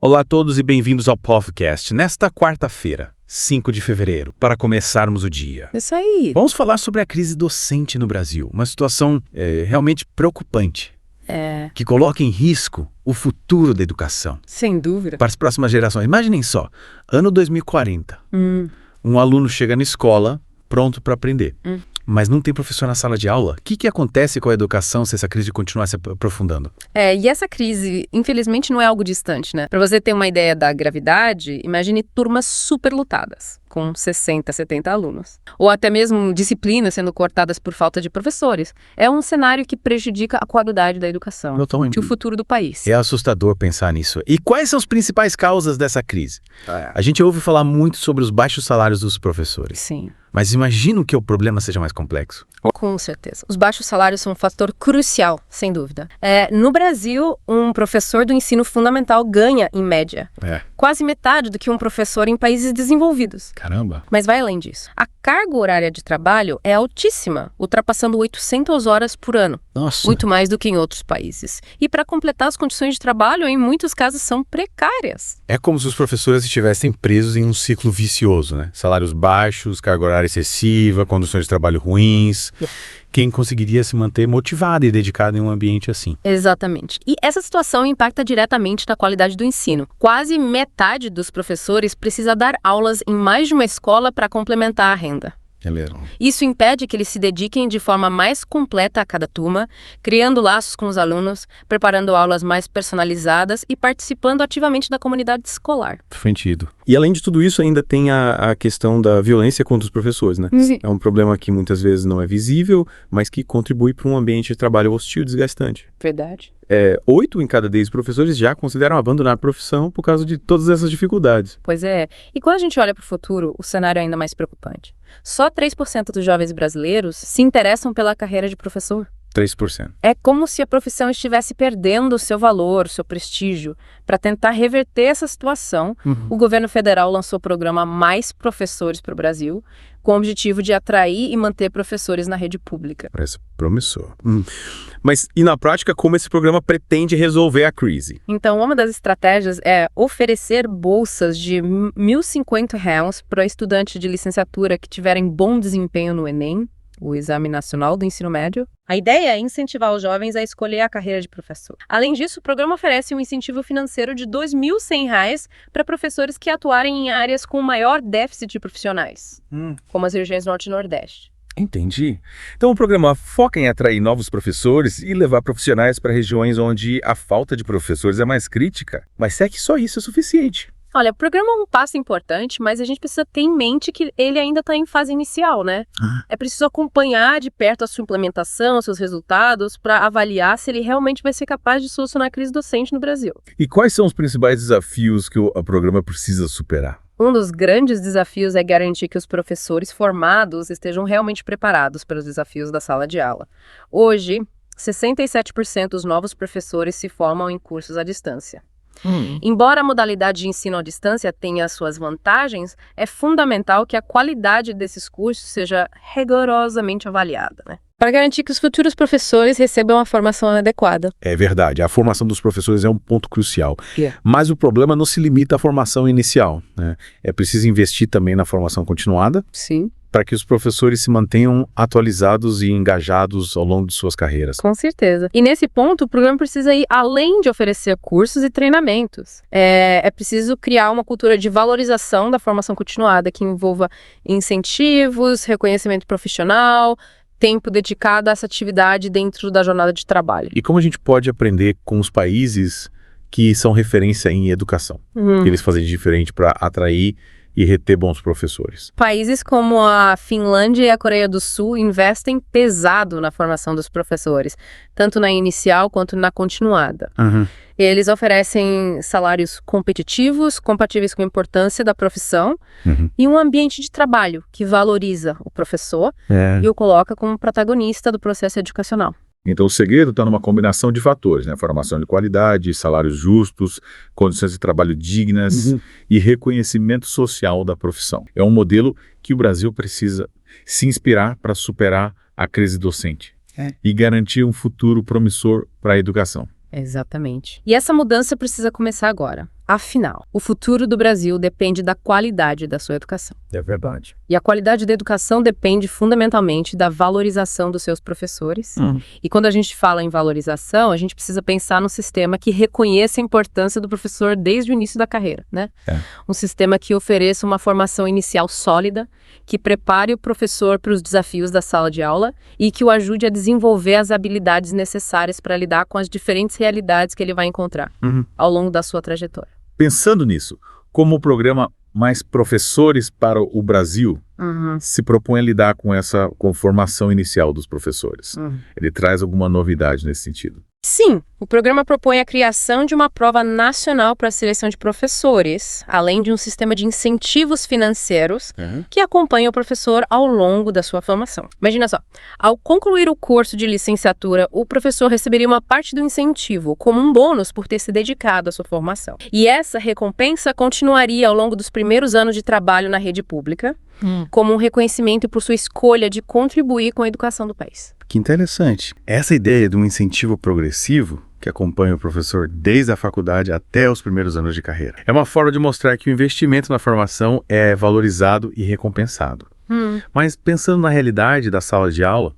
Olá a todos e bem-vindos ao podcast nesta quarta-feira, 5 de fevereiro, para começarmos o dia. Isso aí. Vamos falar sobre a crise docente no Brasil, uma situação realmente preocupante, que coloca em risco o futuro da educação. Sem dúvida. Para as próximas gerações. Imaginem só, ano 2040, um aluno chega na escola pronto para aprender, mas não tem professor na sala de aula. O que acontece com a educação se essa crise continuar se aprofundando? E essa crise, infelizmente, não é algo distante, né? Para você ter uma ideia da gravidade, imagine turmas superlotadas, com 60, 70 alunos. Ou até mesmo disciplinas sendo cortadas por falta de professores. É um cenário que prejudica a qualidade da educação e o futuro do país. É assustador pensar nisso. E quais são as principais causas dessa crise? A gente ouve falar muito sobre os baixos salários dos professores. Sim. Mas imagino que o problema seja mais complexo. Com certeza. Os baixos salários são um fator crucial, sem dúvida. No Brasil, um professor do ensino fundamental ganha, em média, quase metade do que um professor em países desenvolvidos. Caramba! Mas vai além disso. A carga horária de trabalho é altíssima, ultrapassando 800 horas por ano. Nossa! Muito mais do que em outros países. E para completar, as condições de trabalho, em muitos casos, são precárias. É como se os professores estivessem presos em um ciclo vicioso, né? Salários baixos, carga horária excessiva, condições de trabalho ruins. Quem conseguiria se manter motivado e dedicado em um ambiente assim? Exatamente. E essa situação impacta diretamente na qualidade do ensino. Quase metade dos professores precisa dar aulas em mais de uma escola para complementar a renda. É mesmo. Isso impede que eles se dediquem de forma mais completa a cada turma, criando laços com os alunos, preparando aulas mais personalizadas e participando ativamente da comunidade escolar. Sentido. E além de tudo isso, ainda tem a questão da violência contra os professores, né? Sim. É um problema que muitas vezes não é visível, mas que contribui para um ambiente de trabalho hostil e desgastante. Verdade. 8 em cada 10 professores já consideram abandonar a profissão por causa de todas essas dificuldades. Pois é. E quando a gente olha para o futuro, o cenário é ainda mais preocupante. Só 3% dos jovens brasileiros se interessam pela carreira de professor. 3%. É como se a profissão estivesse perdendo o seu valor, o seu prestígio. Para tentar reverter essa situação, o governo federal lançou o programa Mais Professores para o Brasil, com o objetivo de atrair e manter professores na rede pública. Parece promissor. Mas e na prática, como esse programa pretende resolver a crise? Então, uma das estratégias é oferecer bolsas de R$ 1.050 para estudantes de licenciatura que tiverem bom desempenho no Enem, o Exame Nacional do Ensino Médio. A ideia é incentivar os jovens a escolher a carreira de professor. Além disso, o programa oferece um incentivo financeiro de R$ 2.100 para professores que atuarem em áreas com maior déficit de profissionais, como as regiões Norte e Nordeste. Entendi. Então o programa foca em atrair novos professores e levar profissionais para regiões onde a falta de professores é mais crítica. Mas é que só isso é suficiente. Olha, o programa é um passo importante, mas a gente precisa ter em mente que ele ainda está em fase inicial, né? É preciso acompanhar de perto a sua implementação, seus resultados, para avaliar se ele realmente vai ser capaz de solucionar a crise docente no Brasil. E quais são os principais desafios que o programa precisa superar? Um dos grandes desafios é garantir que os professores formados estejam realmente preparados para os desafios da sala de aula. Hoje, 67% dos novos professores se formam em cursos à distância. Embora a modalidade de ensino à distância tenha suas vantagens, é fundamental que a qualidade desses cursos seja rigorosamente avaliada, né? Para garantir que os futuros professores recebam a formação adequada. É verdade, a formação dos professores é um ponto crucial. Mas o problema não se limita à formação inicial, né? É preciso investir também na formação continuada. Sim. Para que os professores se mantenham atualizados e engajados ao longo de suas carreiras. Com certeza. E nesse ponto, o programa precisa ir além de oferecer cursos e treinamentos. É preciso criar uma cultura de valorização da formação continuada que envolva incentivos, reconhecimento profissional, tempo dedicado a essa atividade dentro da jornada de trabalho. E como a gente pode aprender com os países que são referência em educação? O que eles fazem de diferente para atrair e reter bons professores? Países como a Finlândia e a Coreia do Sul investem pesado na formação dos professores, tanto na inicial quanto na continuada. Eles oferecem salários competitivos, compatíveis com a importância da profissão, e um ambiente de trabalho que valoriza o professor e o coloca como protagonista do processo educacional. Então o segredo está numa combinação de fatores, né? Formação de qualidade, salários justos, condições de trabalho dignas e reconhecimento social da profissão. É um modelo que o Brasil precisa se inspirar para superar a crise docente e garantir um futuro promissor para a educação. Exatamente. E essa mudança precisa começar agora. Afinal, o futuro do Brasil depende da qualidade da sua educação. É verdade. E a qualidade da educação depende fundamentalmente da valorização dos seus professores. E quando a gente fala em valorização, a gente precisa pensar num sistema que reconheça a importância do professor desde o início da carreira, né? Um sistema que ofereça uma formação inicial sólida, que prepare o professor para os desafios da sala de aula e que o ajude a desenvolver as habilidades necessárias para lidar com as diferentes realidades que ele vai encontrar ao longo da sua trajetória. Pensando nisso, como o programa Mais Professores para o Brasil se propõe a lidar com a formação inicial dos professores? Ele traz alguma novidade nesse sentido? Sim, o programa propõe a criação de uma prova nacional para a seleção de professores, além de um sistema de incentivos financeiros que acompanha o professor ao longo da sua formação. Imagina só, ao concluir o curso de licenciatura, o professor receberia uma parte do incentivo como um bônus por ter se dedicado à sua formação. E essa recompensa continuaria ao longo dos primeiros anos de trabalho na rede pública, como um reconhecimento por sua escolha de contribuir com a educação do país. Que interessante. Essa ideia de um incentivo progressivo que acompanha o professor desde a faculdade até os primeiros anos de carreira. É uma forma de mostrar que o investimento na formação é valorizado e recompensado. Mas pensando na realidade da sala de aula,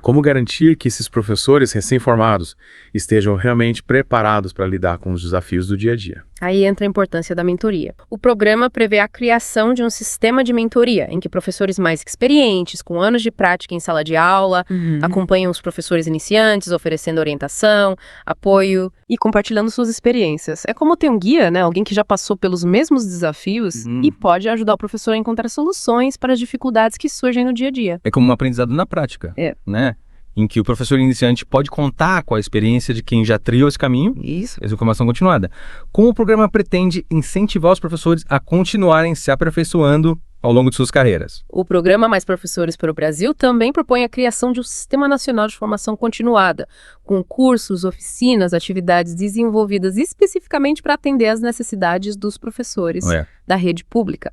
como garantir que esses professores recém-formados estejam realmente preparados para lidar com os desafios do dia a dia? Aí entra a importância da mentoria. O programa prevê a criação de um sistema de mentoria, em que professores mais experientes, com anos de prática em sala de aula, acompanham os professores iniciantes, oferecendo orientação, apoio e compartilhando suas experiências. É como ter um guia, né? Alguém que já passou pelos mesmos desafios e pode ajudar o professor a encontrar soluções para as dificuldades que surgem no dia a dia. É como um aprendizado na prática, né? Em que o professor iniciante pode contar com a experiência de quem já trilhou esse caminho, essa formação continuada. Como o programa pretende incentivar os professores a continuarem se aperfeiçoando ao longo de suas carreiras. O programa Mais Professores para o Brasil também propõe a criação de um Sistema Nacional de Formação Continuada, com cursos, oficinas, atividades desenvolvidas especificamente para atender às necessidades dos professores da rede pública.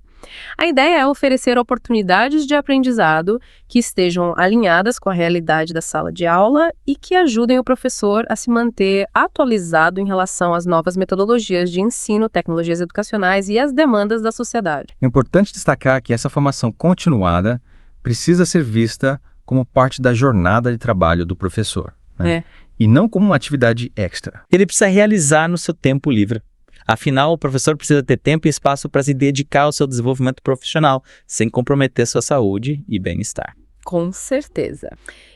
A ideia é oferecer oportunidades de aprendizado que estejam alinhadas com a realidade da sala de aula e que ajudem o professor a se manter atualizado em relação às novas metodologias de ensino, tecnologias educacionais e às demandas da sociedade. É importante destacar que essa formação continuada precisa ser vista como parte da jornada de trabalho do professor, né? E não como uma atividade extra. Ele precisa realizar no seu tempo livre. Afinal, o professor precisa ter tempo e espaço para se dedicar ao seu desenvolvimento profissional, sem comprometer sua saúde e bem-estar. Com certeza.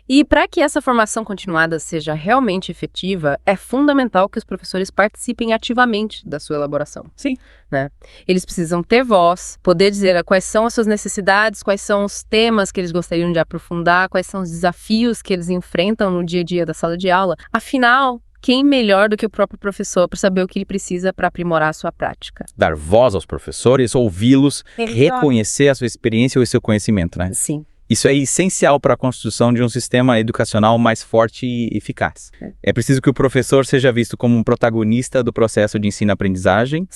E para que essa formação continuada seja realmente efetiva, é fundamental que os professores participem ativamente da sua elaboração. Sim. Né? Eles precisam ter voz, poder dizer quais são as suas necessidades, quais são os temas que eles gostariam de aprofundar, quais são os desafios que eles enfrentam no dia a dia da sala de aula. Afinal, quem melhor do que o próprio professor para saber o que ele precisa para aprimorar a sua prática? Dar voz aos professores, ouvi-los, reconhecer a sua experiência e o seu conhecimento, né? Sim. Isso é essencial para a construção de um sistema educacional mais forte e eficaz. É preciso que o professor seja visto como um protagonista do processo de ensino-aprendizagem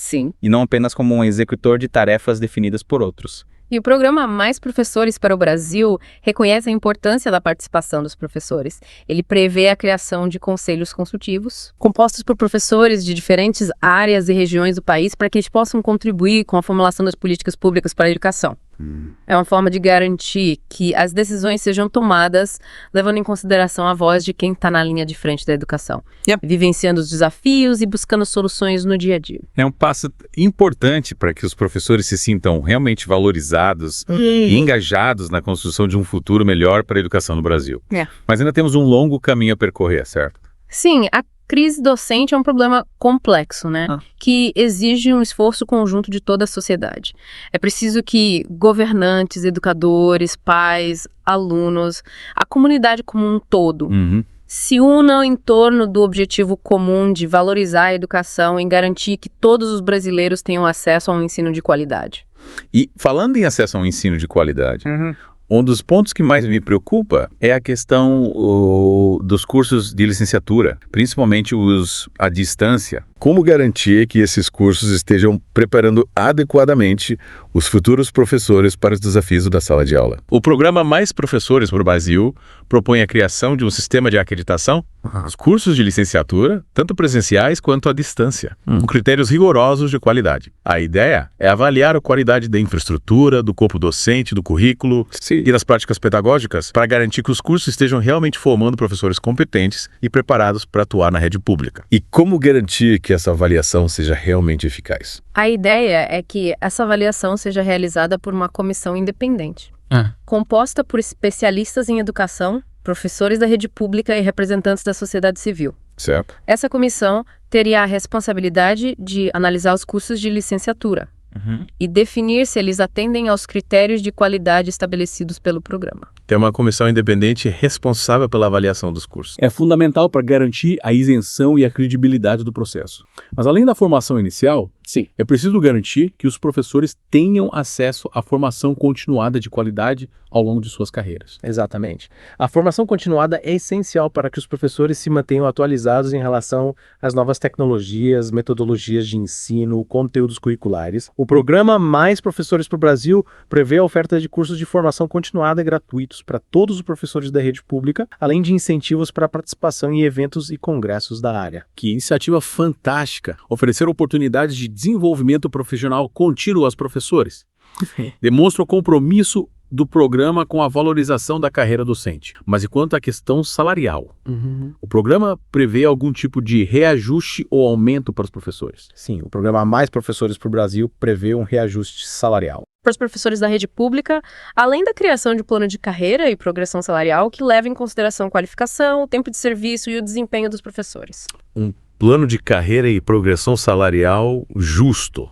e não apenas como um executor de tarefas definidas por outros. E o programa Mais Professores para o Brasil reconhece a importância da participação dos professores. Ele prevê a criação de conselhos consultivos, compostos por professores de diferentes áreas e regiões do país, para que eles possam contribuir com a formulação das políticas públicas para a educação. É uma forma de garantir que as decisões sejam tomadas levando em consideração a voz de quem está na linha de frente da educação, vivenciando os desafios e buscando soluções no dia a dia. É um passo importante para que os professores se sintam realmente valorizados e engajados na construção de um futuro melhor para a educação no Brasil. Mas ainda temos um longo caminho a percorrer, certo? Sim, a crise docente é um problema complexo, né? Que exige um esforço conjunto de toda a sociedade. É preciso que governantes, educadores, pais, alunos, a comunidade como um todo se unam em torno do objetivo comum de valorizar a educação e garantir que todos os brasileiros tenham acesso a um ensino de qualidade. E falando em acesso a um ensino de qualidade, um dos pontos que mais me preocupa é a questão dos cursos de licenciatura, principalmente os à distância, Como garantir que esses cursos estejam preparando adequadamente os futuros professores para os desafios da sala de aula? O programa Mais Professores para o Brasil propõe a criação de um sistema de acreditação dos cursos de licenciatura, tanto presenciais quanto à distância, com critérios rigorosos de qualidade. A ideia é avaliar a qualidade da infraestrutura, do corpo docente, do currículo e das práticas pedagógicas para garantir que os cursos estejam realmente formando professores competentes e preparados para atuar na rede pública. E como garantir que essa avaliação seja realmente eficaz? A ideia é que essa avaliação seja realizada por uma comissão independente, composta por especialistas em educação, professores da rede pública e representantes da sociedade civil. Certo. Essa comissão teria a responsabilidade de analisar os cursos de licenciatura e definir se eles atendem aos critérios de qualidade estabelecidos pelo programa. Tem uma comissão independente responsável pela avaliação dos cursos. É fundamental para garantir a isenção e a credibilidade do processo. Mas além da formação inicial, sim, é preciso garantir que os professores tenham acesso à formação continuada de qualidade ao longo de suas carreiras. Exatamente. A formação continuada é essencial para que os professores se mantenham atualizados em relação às novas tecnologias, metodologias de ensino, conteúdos curriculares. O programa Mais Professores para o Brasil prevê a oferta de cursos de formação continuada gratuitos para todos os professores da rede pública, além de incentivos para a participação em eventos e congressos da área. Que iniciativa fantástica! Oferecer oportunidades de desenvolvimento profissional contínuo aos professores. Demonstra o compromisso do programa com a valorização da carreira docente. Mas e quanto à questão salarial? O programa prevê algum tipo de reajuste ou aumento para os professores? Sim, o programa Mais Professores para o Brasil prevê um reajuste salarial. Para os professores da rede pública, além da criação de plano de carreira e progressão salarial que leva em consideração a qualificação, o tempo de serviço e o desempenho dos professores. Um plano de carreira e progressão salarial justo.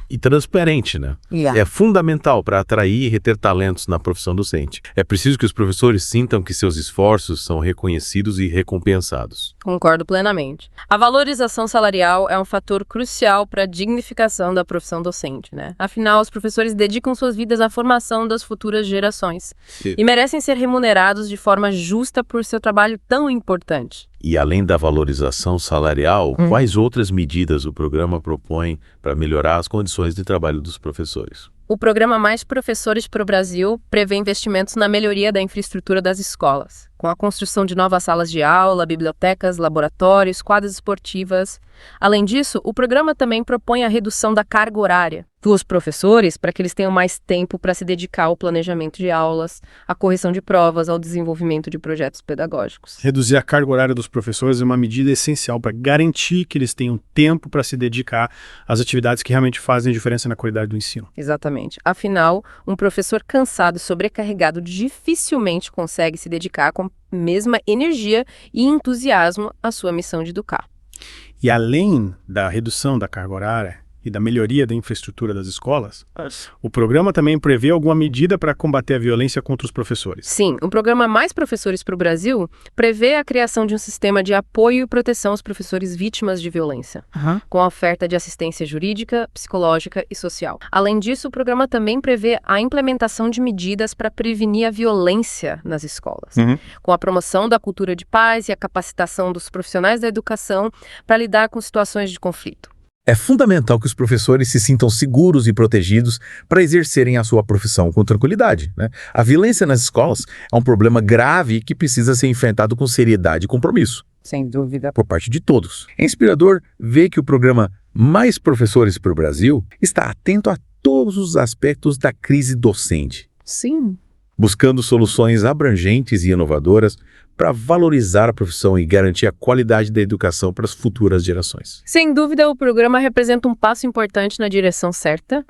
E transparente, né? É fundamental para atrair e reter talentos na profissão docente. É preciso que os professores sintam que seus esforços são reconhecidos e recompensados. Concordo plenamente. A valorização salarial é um fator crucial para a dignificação da profissão docente, né? Afinal, os professores dedicam suas vidas à formação das futuras gerações e merecem ser remunerados de forma justa por seu trabalho tão importante. E além da valorização salarial, quais outras medidas o programa propõe para melhorar as condições de trabalho dos professores? O programa Mais Professores para o Brasil prevê investimentos na melhoria da infraestrutura das escolas, com a construção de novas salas de aula, bibliotecas, laboratórios, quadras esportivas. Além disso, o programa também propõe a redução da carga horária dos professores para que eles tenham mais tempo para se dedicar ao planejamento de aulas, à correção de provas, ao desenvolvimento de projetos pedagógicos. Reduzir a carga horária dos professores é uma medida essencial para garantir que eles tenham tempo para se dedicar às atividades que realmente fazem diferença na qualidade do ensino. Exatamente. Afinal, um professor cansado e sobrecarregado dificilmente consegue se dedicar com a mesma energia e entusiasmo à sua missão de educar. E além da redução da carga horária e da melhoria da infraestrutura das escolas, o programa também prevê alguma medida para combater a violência contra os professores. Sim, o programa Mais Professores para o Brasil prevê a criação de um sistema de apoio e proteção aos professores vítimas de violência, com a oferta de assistência jurídica, psicológica e social. Além disso, o programa também prevê a implementação de medidas para prevenir a violência nas escolas, com a promoção da cultura de paz e a capacitação dos profissionais da educação para lidar com situações de conflito. É fundamental que os professores se sintam seguros e protegidos para exercerem a sua profissão com tranquilidade, né? A violência nas escolas é um problema grave que precisa ser enfrentado com seriedade e compromisso. Sem dúvida. Por parte de todos. É inspirador ver que o programa Mais Professores para o Brasil está atento a todos os aspectos da crise docente. Sim. Buscando soluções abrangentes e inovadoras para valorizar a profissão e garantir a qualidade da educação para as futuras gerações. Sem dúvida, o programa representa um passo importante na direção certa,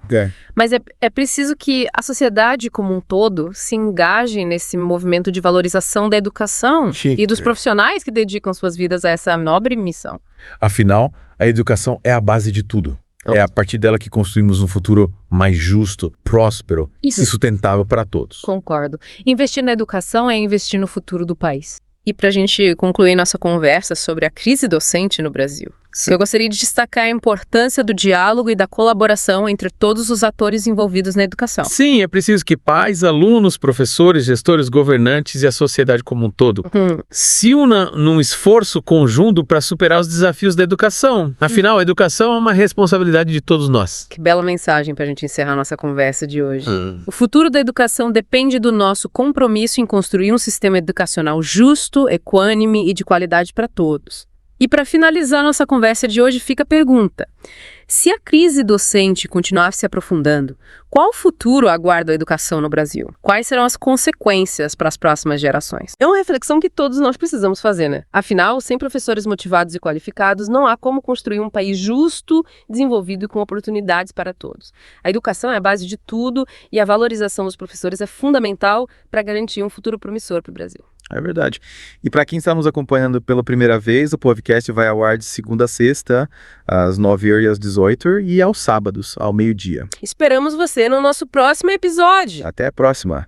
mas é preciso que a sociedade como um todo se engaje nesse movimento de valorização da educação e dos profissionais que dedicam suas vidas a essa nobre missão. Afinal, a educação é a base de tudo. É a partir dela que construímos um futuro mais justo, próspero e sustentável para todos. Concordo. Investir na educação é investir no futuro do país. E para a gente concluir nossa conversa sobre a crise docente no Brasil, Eu gostaria de destacar a importância do diálogo e da colaboração entre todos os atores envolvidos na educação. Sim, é preciso que pais, alunos, professores, gestores, governantes e a sociedade como um todo se unam num esforço conjunto para superar os desafios da educação. Afinal, a educação é uma responsabilidade de todos nós. Que bela mensagem para a gente encerrar a nossa conversa de hoje. O futuro da educação depende do nosso compromisso em construir um sistema educacional justo, equânime e de qualidade para todos. E para finalizar nossa conversa de hoje, fica a pergunta: se a crise docente continuar se aprofundando, qual futuro aguarda a educação no Brasil? Quais serão as consequências para as próximas gerações? É uma reflexão que todos nós precisamos fazer, né? Afinal, sem professores motivados e qualificados, não há como construir um país justo, desenvolvido e com oportunidades para todos. A educação é a base de tudo e a valorização dos professores é fundamental para garantir um futuro promissor para o Brasil. É verdade. E para quem está nos acompanhando pela primeira vez, o podcast vai ao ar de segunda a sexta, às 9h e às 18h, e aos sábados, ao meio-dia. Esperamos você no nosso próximo episódio. Até a próxima.